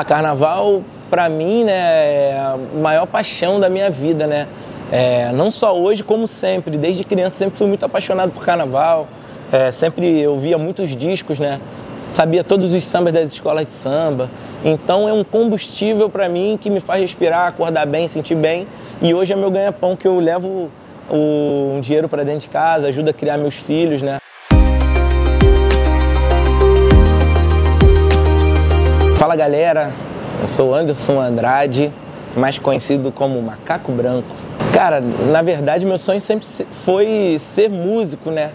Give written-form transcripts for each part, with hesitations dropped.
Carnaval, pra mim, né, é a maior paixão da minha vida, né? Não só hoje, como sempre. Desde criança sempre fui muito apaixonado por carnaval. Sempre eu via muitos discos, né? Sabia todos os sambas das escolas de samba. Então é um combustível pra mim que me faz respirar, acordar bem, sentir bem. E hoje é meu ganha-pão, que eu levo um dinheiro pra dentro de casa, ajuda a criar meus filhos, né? Fala galera, eu sou Anderson Andrade, mais conhecido como Macaco Branco. Cara, na verdade meu sonho sempre foi ser músico, né?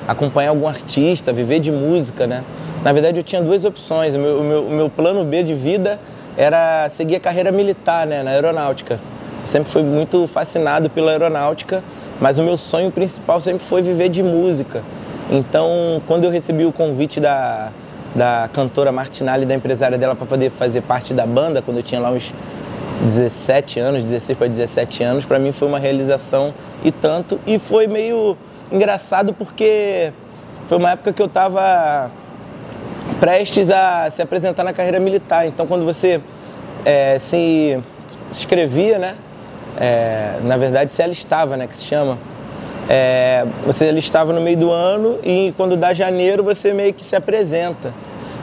Acompanhar algum artista, viver de música, né? Na verdade eu tinha duas opções. O meu plano B de vida era seguir a carreira militar, né? Na aeronáutica. Sempre fui muito fascinado pela aeronáutica, mas o meu sonho principal sempre foi viver de música. Então, quando eu recebi o convite da cantora Martinalli, da empresária dela, para poder fazer parte da banda, quando eu tinha lá uns 17 anos, 16 para 17 anos, para mim foi uma realização e tanto. E foi meio engraçado porque foi uma época que eu estava prestes a se apresentar na carreira militar. Então, quando você se inscrevia, né? Na verdade, se alistava, né? Que se chama. Você alistava no meio do ano e quando dá janeiro você meio que se apresenta.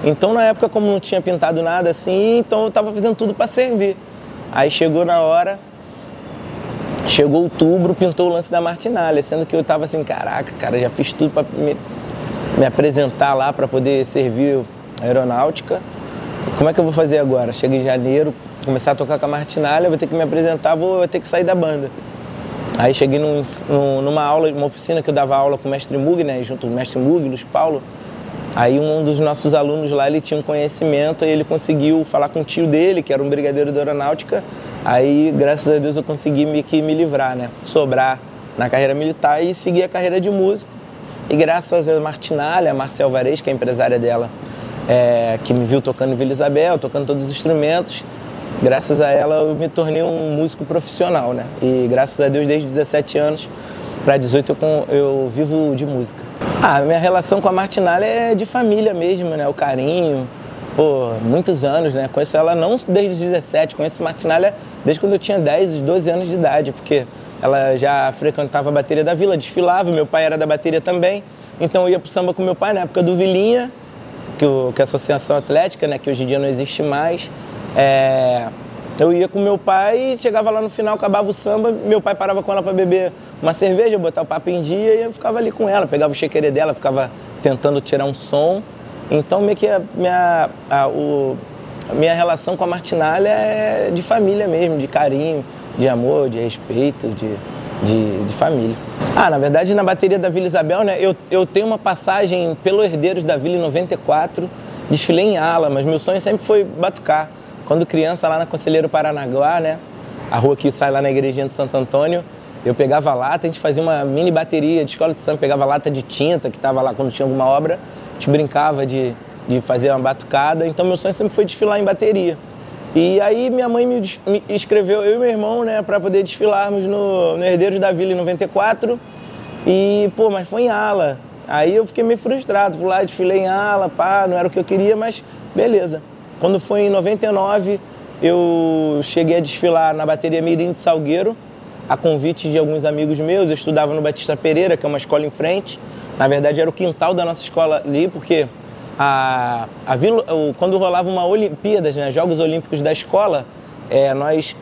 Então na época, como não tinha pintado nada assim, então eu estava fazendo tudo para servir. Aí chegou na hora, chegou outubro, pintou o lance da Martinalli, sendo que eu estava assim, caraca, cara, já fiz tudo para me apresentar lá para poder servir a aeronáutica. Como é que eu vou fazer agora? Chega em janeiro, começar a tocar com a Martinalli, eu vou ter que me apresentar, vou ter que sair da banda. Aí cheguei numa aula, uma oficina que eu dava aula com o mestre Mug, né, junto com o mestre Mug, Luiz Paulo. Aí um dos nossos alunos lá, ele tinha um conhecimento e ele conseguiu falar com o tio dele, que era um brigadeiro da aeronáutica. Aí, graças a Deus, eu consegui me livrar, né, sobrar na carreira militar e seguir a carreira de músico. E graças a Martinalli, a Márcia Alvarez, que é a empresária dela, que me viu tocando em Vila Isabel, tocando todos os instrumentos, graças a ela eu me tornei um músico profissional, né? E graças a Deus, desde 17 anos para 18 eu vivo de música. Minha relação com a Martinalli é de família mesmo, né? O carinho, muitos anos, né? Conheço ela não desde os 17, conheço a Martinalli desde quando eu tinha 10, 12 anos de idade, porque ela já frequentava a bateria da Vila, desfilava, meu pai era da bateria também, então eu ia pro samba com meu pai na época do Vilinha, que é a Associação Atlética, né? Que hoje em dia não existe mais. Eu ia com meu pai, chegava lá no final, acabava o samba, meu pai parava com ela para beber uma cerveja, botar o papo em dia e eu ficava ali com ela, pegava o chequerê dela, ficava tentando tirar um som. Então meio que a minha relação com a Martinalli é de família mesmo, de carinho, de amor, de respeito, de família. Na verdade, na bateria da Vila Isabel, né, eu tenho uma passagem pelo Herdeiros da Vila em 94, desfilei em ala, mas meu sonho sempre foi batucar. Quando criança, lá na Conselheiro Paranaguá, né, a rua que sai lá na igrejinha de Santo Antônio, eu pegava lata, a gente fazia uma mini bateria de escola de samba, pegava lata de tinta que estava lá quando tinha alguma obra, a gente brincava de fazer uma batucada, então meu sonho sempre foi desfilar em bateria. E aí minha mãe me inscreveu, eu e meu irmão, né, para poder desfilarmos no Herdeiros da Vila em 94, e mas foi em ala. Aí eu fiquei meio frustrado, fui lá, desfilei em ala, não era o que eu queria, mas beleza. Quando foi em 99, eu cheguei a desfilar na bateria Mirim de Salgueiro, a convite de alguns amigos meus. Eu estudava no Batista Pereira, que é uma escola em frente. Na verdade, era o quintal da nossa escola ali, porque quando rolava uma Olimpíadas, né, Jogos Olímpicos da escola, nós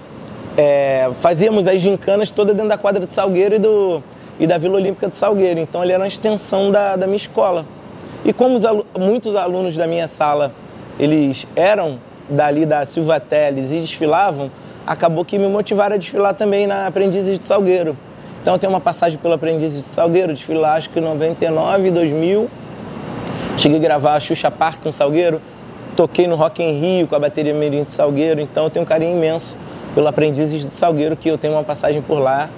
fazíamos as gincanas toda dentro da quadra de Salgueiro e da Vila Olímpica de Salgueiro. Então, ele era uma extensão da minha escola. E como muitos alunos da minha sala eles eram dali da Silva Teles e desfilavam, acabou que me motivaram a desfilar também na Aprendizes de Salgueiro. Então eu tenho uma passagem pelo Aprendizes de Salgueiro, desfilar acho que em 99, 2000. Cheguei a gravar a Xuxa Park com Salgueiro, toquei no Rock em Rio com a bateria Mirim de Salgueiro, então eu tenho um carinho imenso pelo Aprendizes de Salgueiro, que eu tenho uma passagem por lá,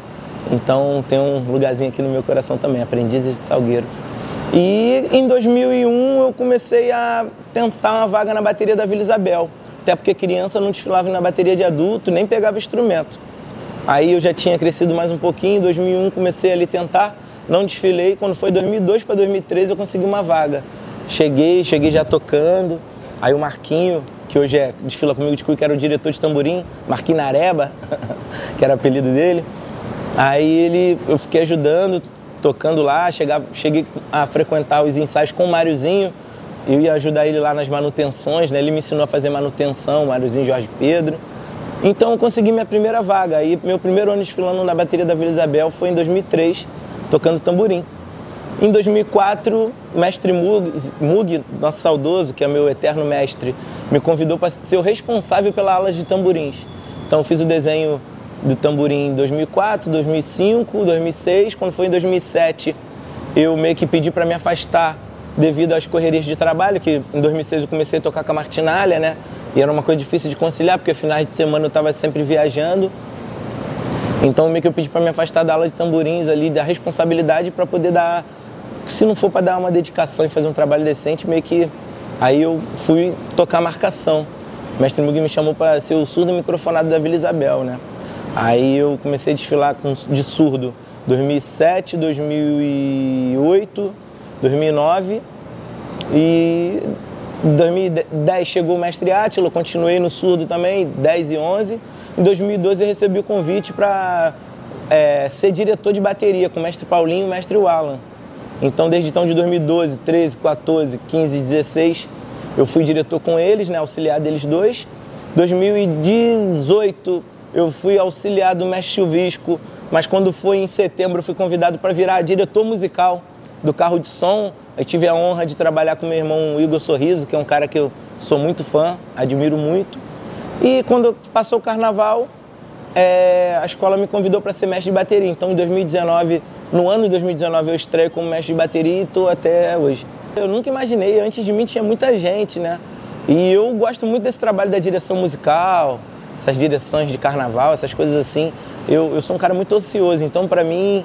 então tem um lugarzinho aqui no meu coração também, Aprendizes de Salgueiro. E em 2001 eu comecei a tentar uma vaga na bateria da Vila Isabel, até porque criança não desfilava na bateria de adulto, nem pegava instrumento. Aí eu já tinha crescido mais um pouquinho, em 2001 comecei ali tentar, não desfilei, quando foi 2002 para 2003 eu consegui uma vaga. Cheguei já tocando, aí o Marquinho, que hoje desfila comigo de cuíca, que era o diretor de tamborim, Marquinhos Nareba, que era o apelido dele. Aí eu fiquei ajudando, tocando lá, cheguei a frequentar os ensaios com o Máriozinho. Eu ia ajudar ele lá nas manutenções, né? Ele me ensinou a fazer manutenção, o Máriozinho Jorge Pedro. Então eu consegui minha primeira vaga. Aí meu primeiro ano desfilando na bateria da Vila Isabel foi em 2003, tocando tamborim. Em 2004, o mestre Mug, nosso saudoso, que é meu eterno mestre, me convidou para ser o responsável pela aula de tamborins. Então eu fiz o desenho do tamborim em 2004, 2005, 2006. Quando foi em 2007, eu meio que pedi para me afastar devido às correrias de trabalho, que em 2006 eu comecei a tocar com a martinália, né? E era uma coisa difícil de conciliar, porque finais de semana eu estava sempre viajando. Então meio que eu pedi para me afastar da aula de tamborins ali, da responsabilidade, para poder dar, se não for para dar uma dedicação e fazer um trabalho decente, meio que aí eu fui tocar marcação. O mestre Mug me chamou para ser o surdo microfonado da Vila Isabel, né? Aí eu comecei a desfilar de surdo 2007, 2008, 2009 e em 2010 chegou o mestre Átila, continuei no surdo também, 10 e 11. Em 2012 eu recebi o convite para ser diretor de bateria com o mestre Paulinho e o mestre Alan. Então desde então de 2012, 13, 14, 15 e 16 eu fui diretor com eles, né, auxiliar deles dois. 2018 eu fui auxiliar do mestre Chuvisco, mas quando foi em setembro eu fui convidado para virar diretor musical do carro de som. Eu tive a honra de trabalhar com meu irmão Igor Sorriso, que é um cara que eu sou muito fã, admiro muito. E quando passou o carnaval, a escola me convidou para ser mestre de bateria. Então, em 2019, no ano de 2019, eu estreio como mestre de bateria e estou até hoje. Eu nunca imaginei, antes de mim tinha muita gente, né? E eu gosto muito desse trabalho da direção musical, essas direções de carnaval, essas coisas assim. Eu sou um cara muito ocioso, então para mim,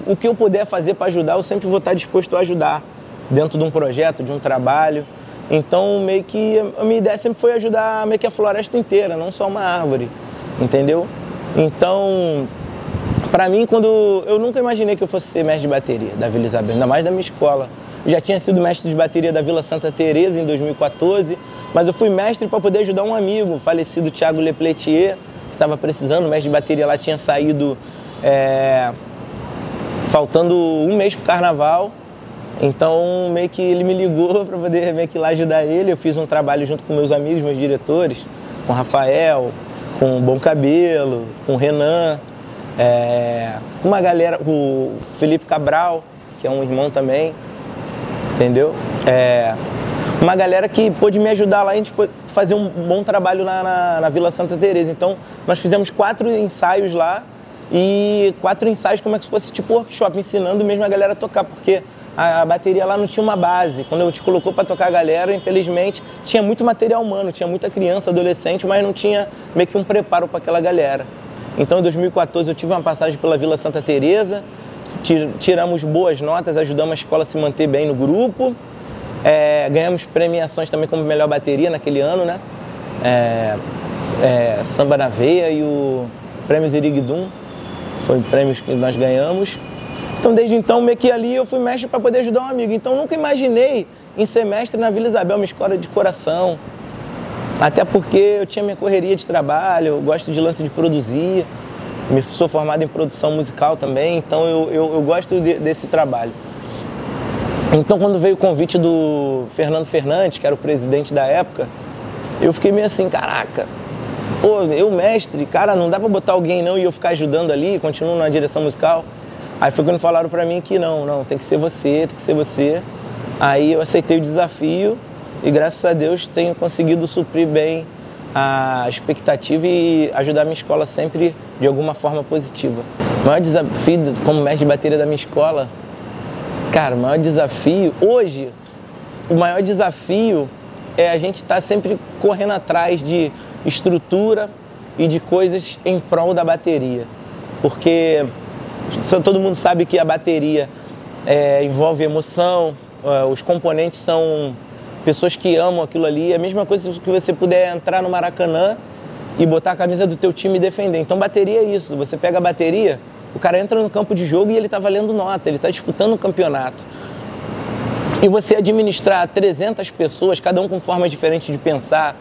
o que eu puder fazer para ajudar, eu sempre vou estar disposto a ajudar dentro de um projeto, de um trabalho. Então, meio que a minha ideia sempre foi ajudar meio que a floresta inteira, não só uma árvore, entendeu? Então, para mim, eu nunca imaginei que eu fosse ser mestre de bateria da Vila Isabel, ainda mais da minha escola. Eu já tinha sido mestre de bateria da Vila Santa Teresa em 2014, mas eu fui mestre para poder ajudar um amigo, o falecido Thiago Lepletier, que estava precisando. O mestre de bateria lá tinha saído faltando um mês para o carnaval. Então, meio que ele me ligou para poder meio que lá ajudar ele. Eu fiz um trabalho junto com meus amigos, meus diretores, com o Rafael, com o Bom Cabelo, com o Renan, com uma galera, o Felipe Cabral, que é um irmão também, entendeu? Uma galera que pôde me ajudar lá, a gente pôde fazer um bom trabalho na Vila Santa Teresa. Então, nós fizemos 4 ensaios lá, e 4 ensaios como é que se fosse tipo workshop, ensinando mesmo a galera a tocar, porque a bateria lá não tinha uma base. Quando eu te colocou para tocar a galera, infelizmente, tinha muito material humano, tinha muita criança, adolescente, mas não tinha meio que um preparo para aquela galera. Então, em 2014, eu tive uma passagem pela Vila Santa Teresa, tiramos boas notas, ajudamos a escola a se manter bem no grupo, ganhamos premiações também como melhor bateria naquele ano, né? Samba na Veia e o Prêmio Ziriguidum, foram prêmios que nós ganhamos. Então, desde então, meio que ali eu fui mestre para poder ajudar um amigo. Então, nunca imaginei em ser mestre na Vila Isabel, uma escola de coração. Até porque eu tinha minha correria de trabalho, eu gosto de lance de produzir, sou formado em produção musical também, então eu gosto desse trabalho. Então, quando veio o convite do Fernando Fernandes, que era o presidente da época, eu fiquei meio assim, caraca, pô, eu mestre, cara, não dá para botar alguém não e eu ficar ajudando ali, continuo na direção musical. Aí foi quando falaram pra mim que não, tem que ser você, tem que ser você. Aí eu aceitei o desafio e graças a Deus tenho conseguido suprir bem a expectativa e ajudar a minha escola sempre de alguma forma positiva. O maior desafio como mestre de bateria da minha escola, cara, o maior desafio, hoje, o maior desafio é a gente estar sempre correndo atrás de estrutura e de coisas em prol da bateria. Porque todo mundo sabe que a bateria envolve emoção, os componentes são pessoas que amam aquilo ali. É a mesma coisa que você puder entrar no Maracanã e botar a camisa do teu time e defender. Então bateria é isso, você pega a bateria, o cara entra no campo de jogo e ele está valendo nota, ele está disputando um campeonato. E você administrar 300 pessoas, cada um com formas diferentes de pensar,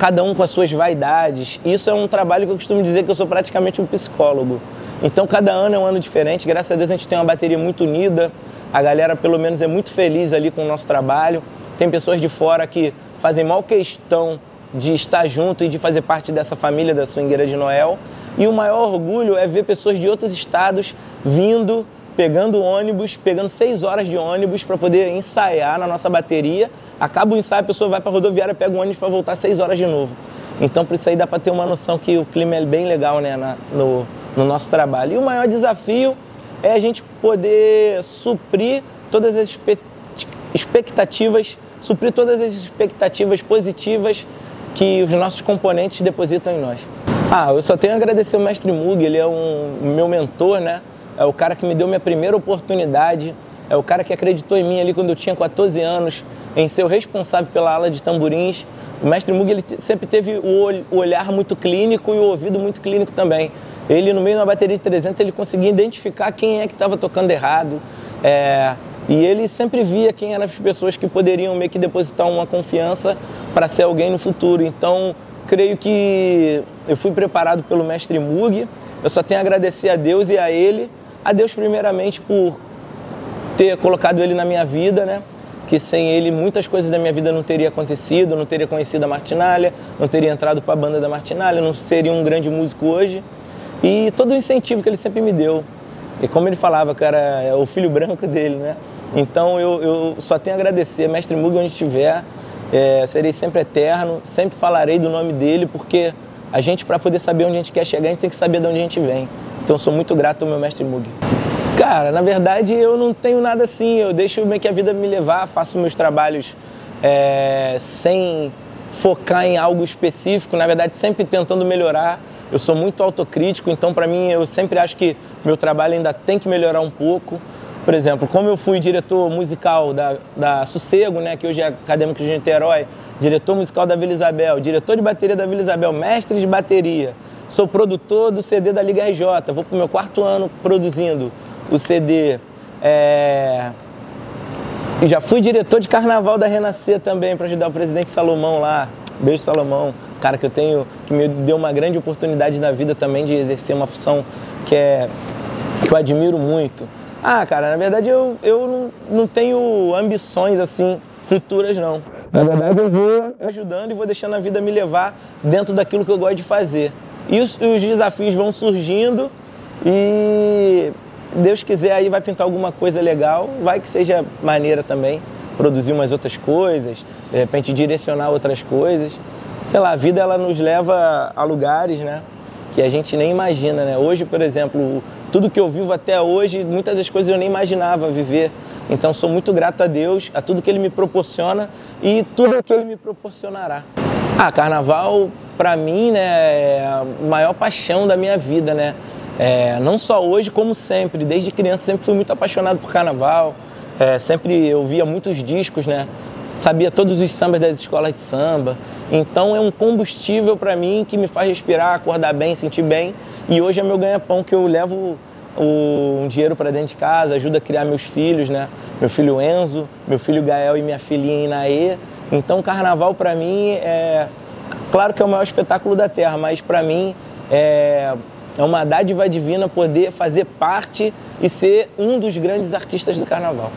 cada um com as suas vaidades. Isso é um trabalho que eu costumo dizer que eu sou praticamente um psicólogo. Então cada ano é um ano diferente, graças a Deus a gente tem uma bateria muito unida, a galera pelo menos é muito feliz ali com o nosso trabalho. Tem pessoas de fora que fazem maior questão de estar junto e de fazer parte dessa família da Swingueira de Noel. E o maior orgulho é ver pessoas de outros estados vindo, pegando ônibus, pegando 6 horas de ônibus para poder ensaiar na nossa bateria. Acaba o ensaio, a pessoa vai para a rodoviária, pega o ônibus para voltar 6 horas de novo. Então, por isso aí dá para ter uma noção que o clima é bem legal, né, no nosso trabalho. E o maior desafio é a gente poder suprir todas as expectativas, positivas que os nossos componentes depositam em nós. Eu só tenho a agradecer o Mestre Mugi, ele é o meu mentor, né? É o cara que me deu minha primeira oportunidade, é o cara que acreditou em mim ali quando eu tinha 14 anos, em ser o responsável pela ala de tamborins. O Mestre Mugi, ele sempre teve o olhar muito clínico e o ouvido muito clínico também. Ele, no meio de uma bateria de 300, ele conseguia identificar quem é que estava tocando errado. E ele sempre via quem eram as pessoas que poderiam meio que depositar uma confiança para ser alguém no futuro. Então, creio que eu fui preparado pelo Mestre Mugi. Eu só tenho a agradecer a Deus e a ele. A Deus primeiramente por ter colocado ele na minha vida, né? Que sem ele muitas coisas da minha vida não teria acontecido, não teria conhecido a Martinália, não teria entrado para a banda da Martinália, não seria um grande músico hoje. E todo o incentivo que ele sempre me deu. E como ele falava, cara, é o filho branco dele, né? Então eu só tenho a agradecer. Mestre Mugi, onde estiver, serei sempre eterno, sempre falarei do nome dele, porque a gente, para poder saber onde a gente quer chegar, a gente tem que saber de onde a gente vem. Então eu sou muito grato ao meu Mestre Mugi. Cara, na verdade eu não tenho nada assim, eu deixo meio que a vida me levar, faço meus trabalhos sem focar em algo específico, na verdade sempre tentando melhorar. Eu sou muito autocrítico, então para mim eu sempre acho que meu trabalho ainda tem que melhorar um pouco. Por exemplo, como eu fui diretor musical da Sossego, né, que hoje é Acadêmico de Niterói, diretor musical da Vila Isabel, diretor de bateria da Vila Isabel, mestre de bateria, sou produtor do CD da Liga RJ, vou pro meu 4º ano produzindo o CD. Já fui diretor de carnaval da Renascer também, para ajudar o presidente Salomão lá. Beijo, Salomão, cara que me deu uma grande oportunidade na vida também de exercer uma função que eu admiro muito. Cara, na verdade eu não tenho ambições assim futuras, não. Na verdade eu vou ajudando e vou deixando a vida me levar dentro daquilo que eu gosto de fazer. E os desafios vão surgindo e Deus quiser aí vai pintar alguma coisa legal, vai que seja maneira também, produzir umas outras coisas, de repente direcionar outras coisas. Sei lá, a vida ela nos leva a lugares, né, que a gente nem imagina, né? Hoje, por exemplo, tudo que eu vivo até hoje, muitas das coisas eu nem imaginava viver. Então sou muito grato a Deus, a tudo que Ele me proporciona e tudo que Ele me proporcionará. Carnaval, para mim, né, é a maior paixão da minha vida, né? Não só hoje, como sempre. Desde criança sempre fui muito apaixonado por carnaval. Sempre eu via muitos discos, né? Sabia todos os sambas das escolas de samba. Então é um combustível para mim que me faz respirar, acordar bem, sentir bem. E hoje é meu ganha-pão, que eu levo um dinheiro para dentro de casa, ajuda a criar meus filhos, né? Meu filho Enzo, meu filho Gael e minha filhinha Inaê. Então o carnaval para mim claro que é o maior espetáculo da Terra, mas para mim é uma dádiva divina poder fazer parte e ser um dos grandes artistas do carnaval.